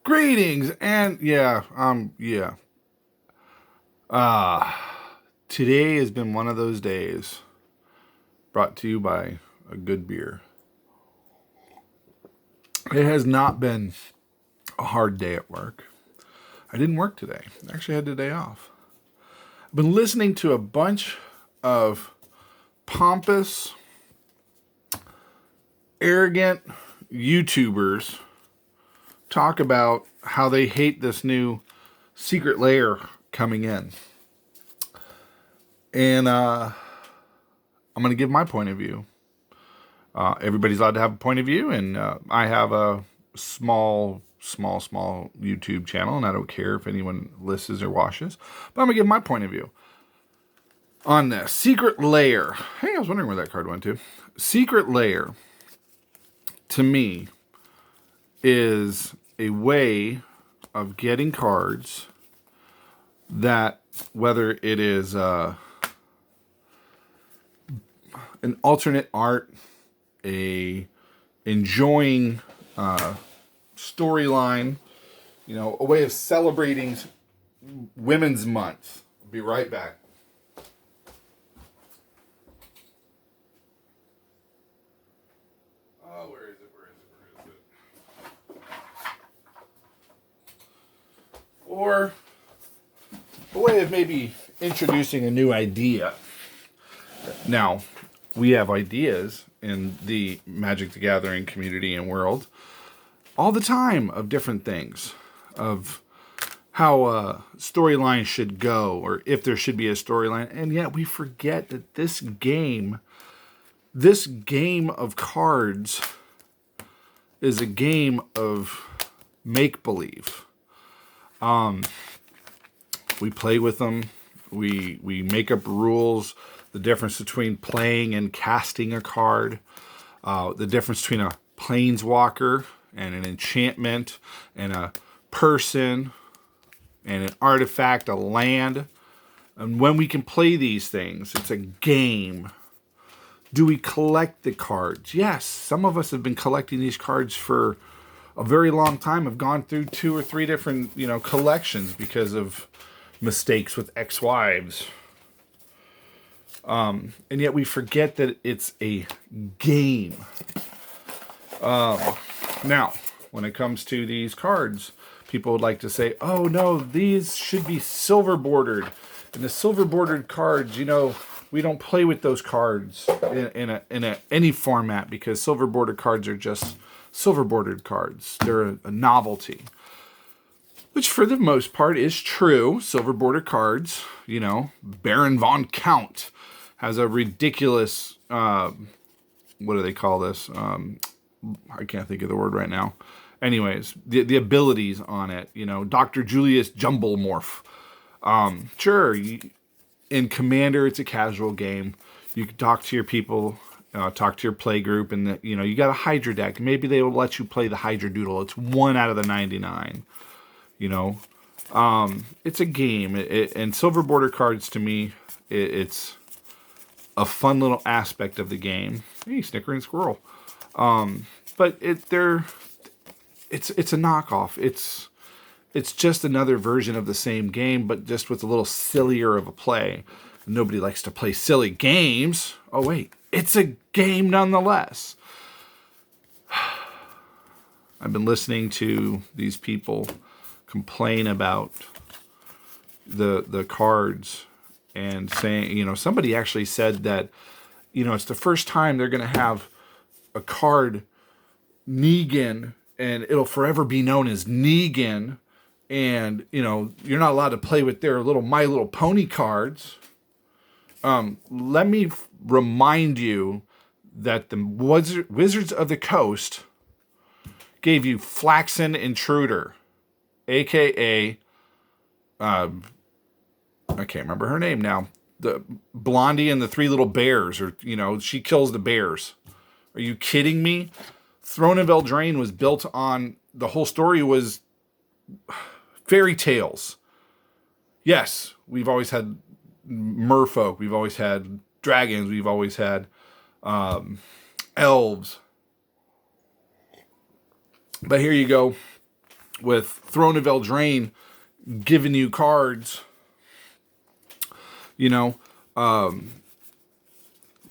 Greetings and today has been one of those days brought to you by a good beer. It has not been a hard day at work. I didn't work today. I actually had the day off. I've been listening to a bunch of pompous, arrogant YouTubers talk about how they hate this new Secret Lair coming in. And I'm going to give my point of view. Everybody's allowed to have a point of view, and I have a small YouTube channel, and I don't care if anyone listens or watches, but I'm going to give my point of view on this. Secret Lair. Hey, I was wondering where that card went to. Secret Lair, to me, is a way of getting cards that, whether it is an alternate art, a enjoying storyline, a way of celebrating Women's Month. I'll be right back. Oh, where is it? Or a way of maybe introducing a new idea. Now, we have ideas in the Magic the Gathering community and world all the time of different things, of how a storyline should go, or if there should be a storyline, and yet we forget that this game of cards is a game of make-believe. We play with them. We make up rules. The difference between playing and casting a card. The difference between a planeswalker and an enchantment and a person and an artifact, a land. And when we can play these things, it's a game. Do we collect the cards? Yes, some of us have been collecting these cards for a very long time. Have gone through 2 or 3 different, collections because of mistakes with ex-wives. And yet we forget that it's a game. Now, when it comes to these cards, people would like to say, oh no, these should be silver bordered. And the silver bordered cards, we don't play with those cards in any format, because silver bordered cards are just silver bordered cards. They're a novelty, which for the most part is true. Silver bordered cards, Baron von Count has a ridiculous, what do they call this? I can't think of the word right now. Anyways, the abilities on it, Dr. Julius Jumble Morph. Sure, in Commander, it's a casual game. You can talk to your people, talk to your play group, and you got a Hydra deck. Maybe they will let you play the Hydra Doodle. It's 1 out of the 99. It's a game, and silver border cards, to me, it's a fun little aspect of the game. Hey, Snicker and Squirrel. But it's a knockoff. It's just another version of the same game, but just with a little sillier of a play. Nobody likes to play silly games. Oh wait, it's a game nonetheless. I've been listening to these people complain about the cards and saying, somebody actually said that, it's the first time they're going to have a card Negan, and it'll forever be known as Negan. And, you're not allowed to play with their little My Little Pony cards. Let me remind you that the Wizards of the Coast gave you Flaxen Intruder, a.k.a. I can't remember her name now. The Blondie and the 3 little bears, or, she kills the bears. Are you kidding me? Throne of Eldraine was built on, the whole story was fairy tales. Yes, we've always had merfolk, we've always had dragons, we've always had elves. But here you go. with Throne of Eldraine giving you cards, you know,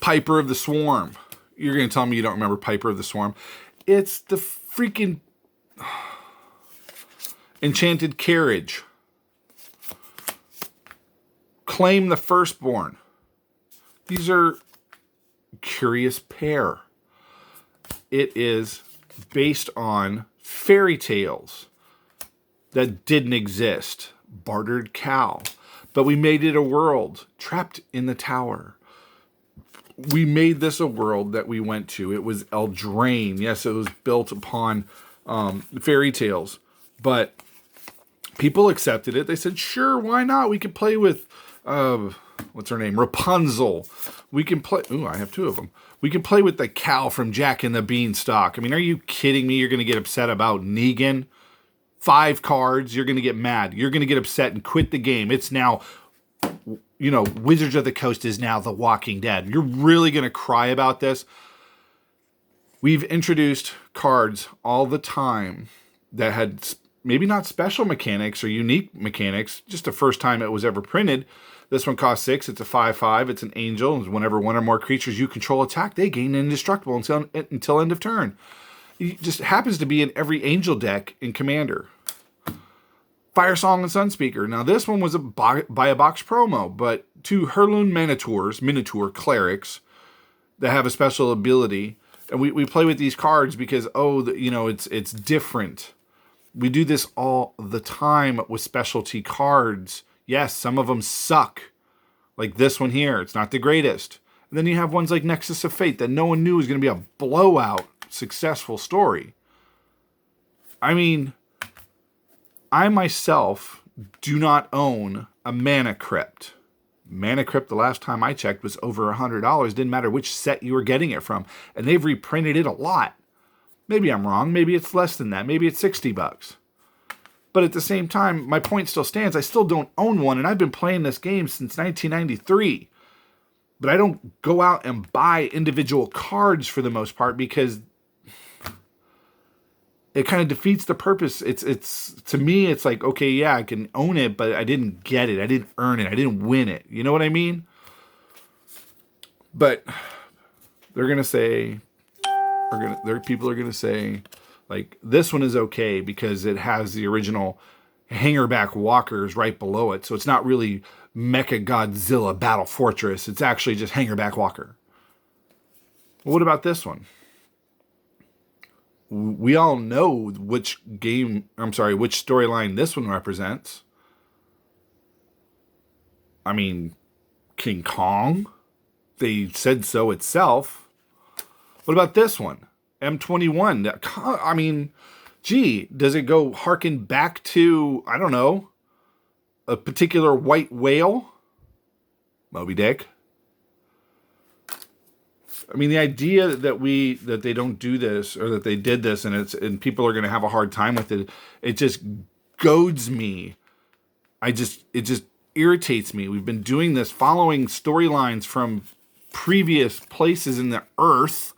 Piper of the Swarm. You're going to tell me you don't remember Piper of the Swarm. It's the freaking Enchanted Carriage. Claim the Firstborn. These are Curious Pair. It is based on fairy tales that didn't exist. Bartered Cow. But we made it a world. Trapped in the Tower. We made this a world that we went to. It was Eldraine. Yes, it was built upon fairy tales. But people accepted it. They said, sure, why not? We could play with, what's her name? Rapunzel. We can play, ooh, I have two of them. We can play with the cow from Jack and the Beanstalk. I mean, are you kidding me? You're going to get upset about Negan? 5 cards, you're going to get mad. You're going to get upset and quit the game. It's now, you know, Wizards of the Coast is now The Walking Dead. You're really going to cry about this? We've introduced cards all the time that had maybe not special mechanics or unique mechanics, just the first time it was ever printed. This one costs 6. It's a 5/5. It's an angel. And whenever one or more creatures you control attack, they gain indestructible until end of turn. It just happens to be in every angel deck in Commander. Fire Song and Sunspeaker. Now this one was a buy a box promo, but 2 Hurloon Minotaur clerics that have a special ability, and we play with these cards because it's different. We do this all the time with specialty cards. Yes, some of them suck, like this one here. It's not the greatest. And then you have ones like Nexus of Fate that no one knew was going to be a blowout successful story. I mean, I myself do not own a Mana Crypt. Mana Crypt, the last time I checked, was over $100. Didn't matter which set you were getting it from. And they've reprinted it a lot. Maybe I'm wrong. Maybe it's less than that. Maybe it's $60. But at the same time, my point still stands. I still don't own one, and I've been playing this game since 1993. But I don't go out and buy individual cards for the most part because it kind of defeats the purpose. It's to me, it's like, okay, yeah, I can own it, but I didn't get it. I didn't earn it. I didn't win it. You know what I mean? But they're going to say, people are going to say, like, this one is okay because it has the original hangerback walkers right below it. So it's not really Mecha Godzilla Battle Fortress. It's actually just hangerback walker. Well, what about this one? We all know which storyline this one represents. I mean, King Kong. They said so itself. What about this one? M21. I mean, gee, does it go harken back to, I don't know, a particular white whale? Moby Dick. I mean, the idea that they don't do this, or that they did this and people are going to have a hard time with it, it just goads me. It just irritates me. We've been doing this, following storylines from previous places in the earth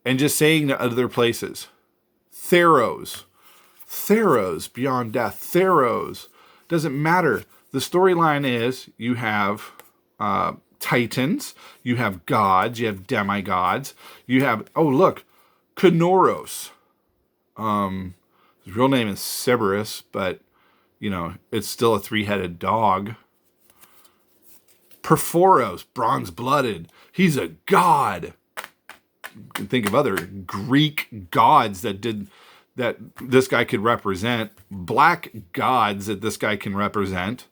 and just saying to other places, Theros, Beyond Death, Theros. Doesn't matter. The storyline is you have Titans, you have gods, you have demigods, you have, oh look, Kenoros. His real name is Cerberus, but you know, it's still a 3-headed dog. Perforos, bronze-blooded. He's a god. You can think of other Greek gods that this guy could represent. Black gods that this guy can represent.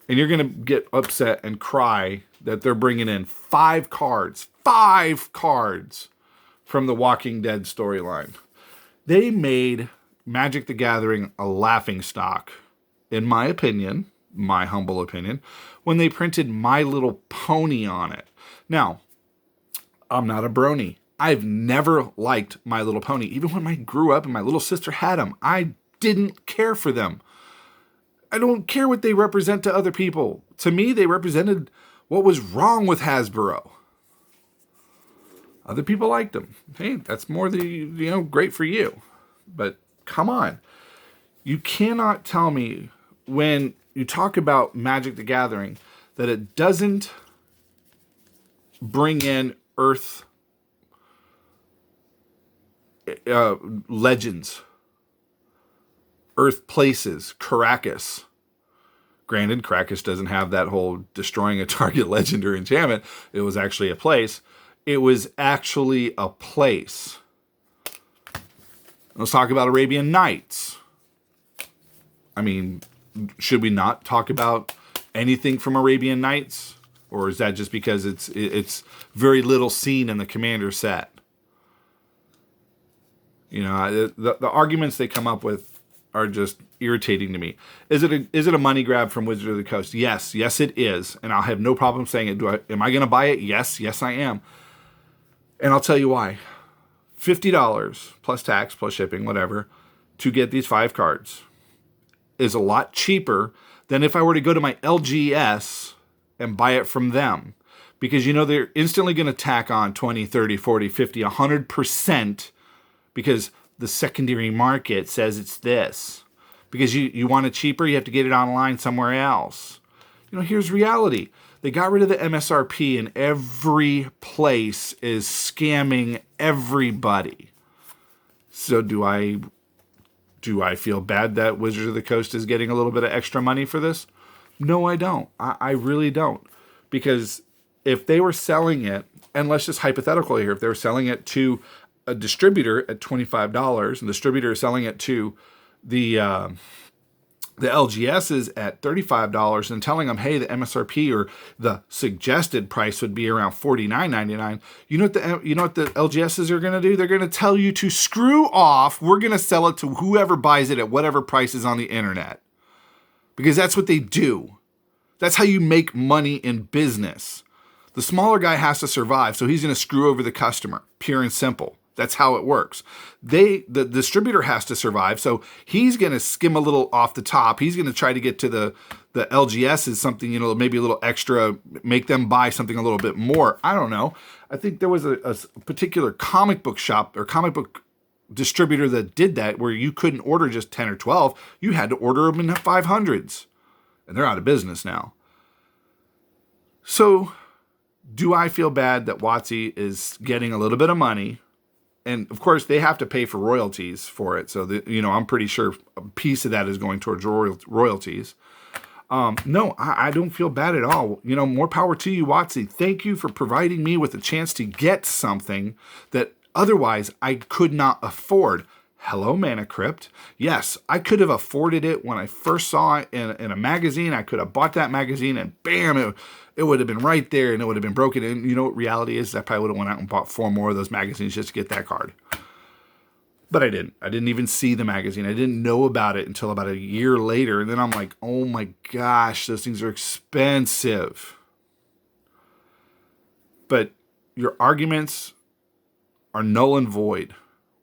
And you're going to get upset and cry that they're bringing in 5 cards from the Walking Dead storyline. They made Magic the Gathering a laughingstock, in my opinion, my humble opinion, when they printed My Little Pony on it. Now, I'm not a brony. I've never liked My Little Pony. Even when I grew up and my little sister had them, I didn't care for them. I don't care what they represent to other people. To me, they represented what was wrong with Hasbro. Other people liked them. Hey, that's more great for you. But come on. You cannot tell me when you talk about Magic the Gathering that it doesn't bring in Earth legends, Earth places, Caracas. Granted, Caracas doesn't have that whole destroying a target legend or enchantment. It was actually a place. It was actually a place. Let's talk about Arabian Nights. I mean, should we not talk about anything from Arabian Nights? Or is that just because it's very little seen in the Commander set? You know, the arguments they come up with are just irritating to me. Is it a money grab from Wizard of the Coast? Yes, it is, and I'll have no problem saying it. Am I going to buy it? Yes, I am, and I'll tell you why. $50 plus tax plus shipping, whatever, to get these 5 cards is a lot cheaper than if I were to go to my LGS and buy it from them, because you know they're instantly going to tack on 20, 30, 40, 50, 100%. Because the secondary market says it's this. Because you want it cheaper, you have to get it online somewhere else. You know, here's reality. They got rid of the MSRP and every place is scamming everybody. So do I feel bad that Wizards of the Coast is getting a little bit of extra money for this? No, I don't. I really don't. Because if they were selling it, and let's just hypothetical here, if they were selling it to a distributor at $25, and the distributor is selling it to the LGSs at $35 and telling them, hey, the MSRP or the suggested price would be around $49.99. You know what the LGSs are going to do? They're going to tell you to screw off. We're going to sell it to whoever buys it at whatever price is on the internet. Because that's what they do. That's how you make money in business. The smaller guy has to survive, so he's going to screw over the customer, pure and simple. That's how it works. The distributor has to survive, so he's going to skim a little off the top. He's going to try to get to the LGS is something, you know, maybe a little extra, make them buy something a little bit more. I don't know. I think there was a particular comic book shop or comic book distributor that did that, where you couldn't order just 10 or 12. You had to order them in the 500s, and they're out of business now. So do I feel bad that WotC is getting a little bit of money? And of course, they have to pay for royalties for it. So, I'm pretty sure a piece of that is going towards royalties. No, I don't feel bad at all. You know, more power to you, WotC. Thank you for providing me with a chance to get something that otherwise I could not afford. Hello, Mana Crypt. Yes, I could have afforded it when I first saw it in a magazine. I could have bought that magazine and bam, it would have been right there and it would have been broken. And you know what reality is? I probably would have went out and bought 4 more of those magazines just to get that card. But I didn't. I didn't even see the magazine. I didn't know about it until about a year later. And then I'm like, oh my gosh, those things are expensive. But your arguments are null and void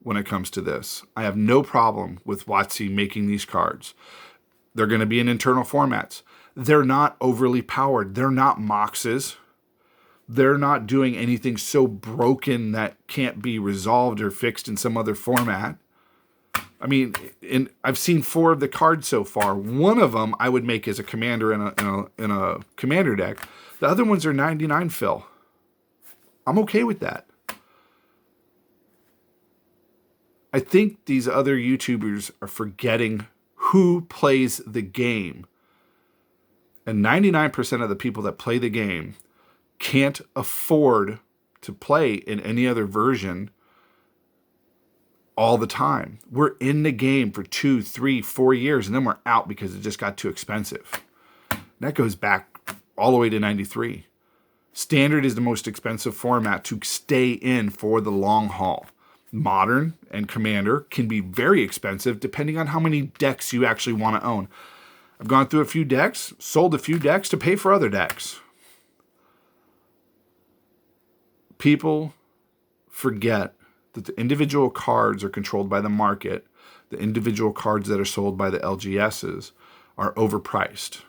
when it comes to this. I have no problem with WotC making these cards. They're going to be in internal formats. They're not overly powered. They're not Moxes. They're not doing anything so broken that can't be resolved or fixed in some other format. I mean, I've seen 4 of the cards so far. One of them I would make as a commander in a commander deck. The other ones are 99 fill. I'm okay with that. I think these other YouTubers are forgetting who plays the game. And 99% of the people that play the game can't afford to play in any other version all the time. We're in the game for 2, 3, 4 years, and then we're out because it just got too expensive. And that goes back all the way to 93. Standard is the most expensive format to stay in for the long haul. Modern and Commander can be very expensive depending on how many decks you actually want to own. I've gone through a few decks, sold a few decks to pay for other decks. People forget that the individual cards are controlled by the market. The individual cards that are sold by the LGSs are overpriced.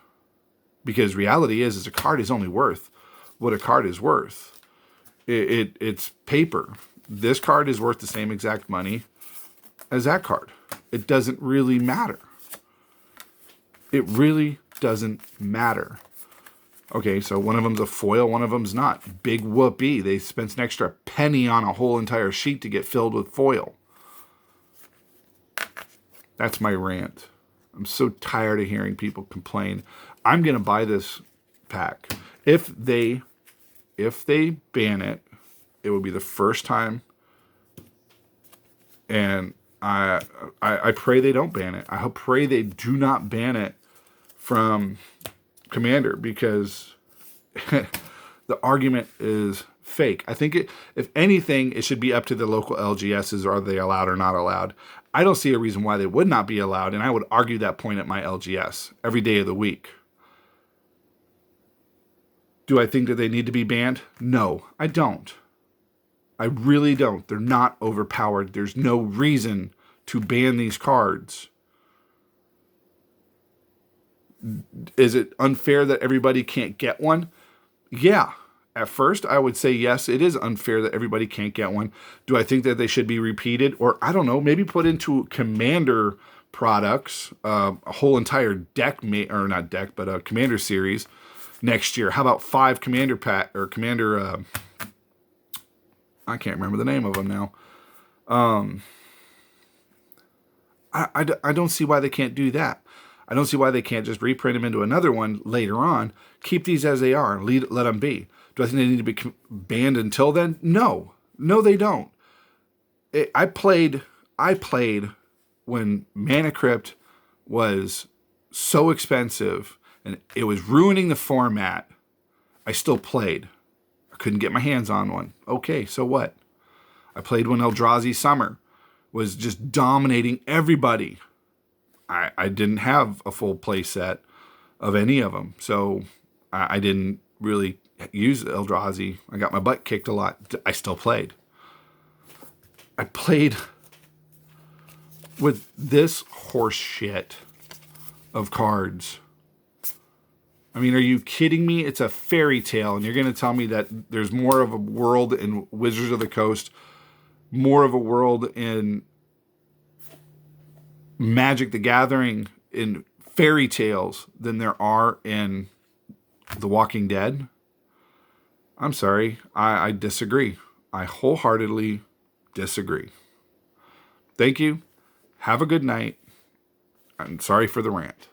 Because reality is a card is only worth what a card is worth. It's paper. This card is worth the same exact money as that card. It doesn't really matter. It really doesn't matter. Okay, so one of them's a foil, one of them's not. Big whoopee. They spent an extra penny on a whole entire sheet to get filled with foil. That's my rant. I'm so tired of hearing people complain. I'm going to buy this pack. If they ban it, it will be the first time. And I pray they don't ban it. I pray they do not ban it from Commander, because the argument is fake. I think if anything, it should be up to the local LGSs. Are they allowed or not allowed? I don't see a reason why they would not be allowed, and I would argue that point at my LGS every day of the week. Do I think that they need to be banned? No, I don't. I really don't. They're not overpowered. There's no reason to ban these cards. Is it unfair that everybody can't get one? Yeah. At first, I would say yes, it is unfair that everybody can't get one. Do I think that they should be repeated? Or, I don't know, maybe put into Commander products, a whole entire deck, or not deck, but a Commander series next year. How about 5 Commander Commander, I can't remember the name of them now. I don't see why they can't do that. I don't see why they can't just reprint them into another one later on. Keep these as they are. Let them be. Do I think they need to be banned until then? No. No, they don't. I played when Mana Crypt was so expensive and it was ruining the format. I still played. I couldn't get my hands on one. Okay, so what? I played when Eldrazi Summer was just dominating everybody. I didn't have a full play set of any of them, so I didn't really use Eldrazi. I got my butt kicked a lot. I still played. I played with this horse shit of cards. I mean, are you kidding me? It's a fairy tale, and you're going to tell me that there's more of a world in Wizards of the Coast, more of a world in Magic the Gathering, in fairy tales, than there are in The Walking Dead? I'm sorry. I disagree. I wholeheartedly disagree. Thank you. Have a good night. I'm sorry for the rant.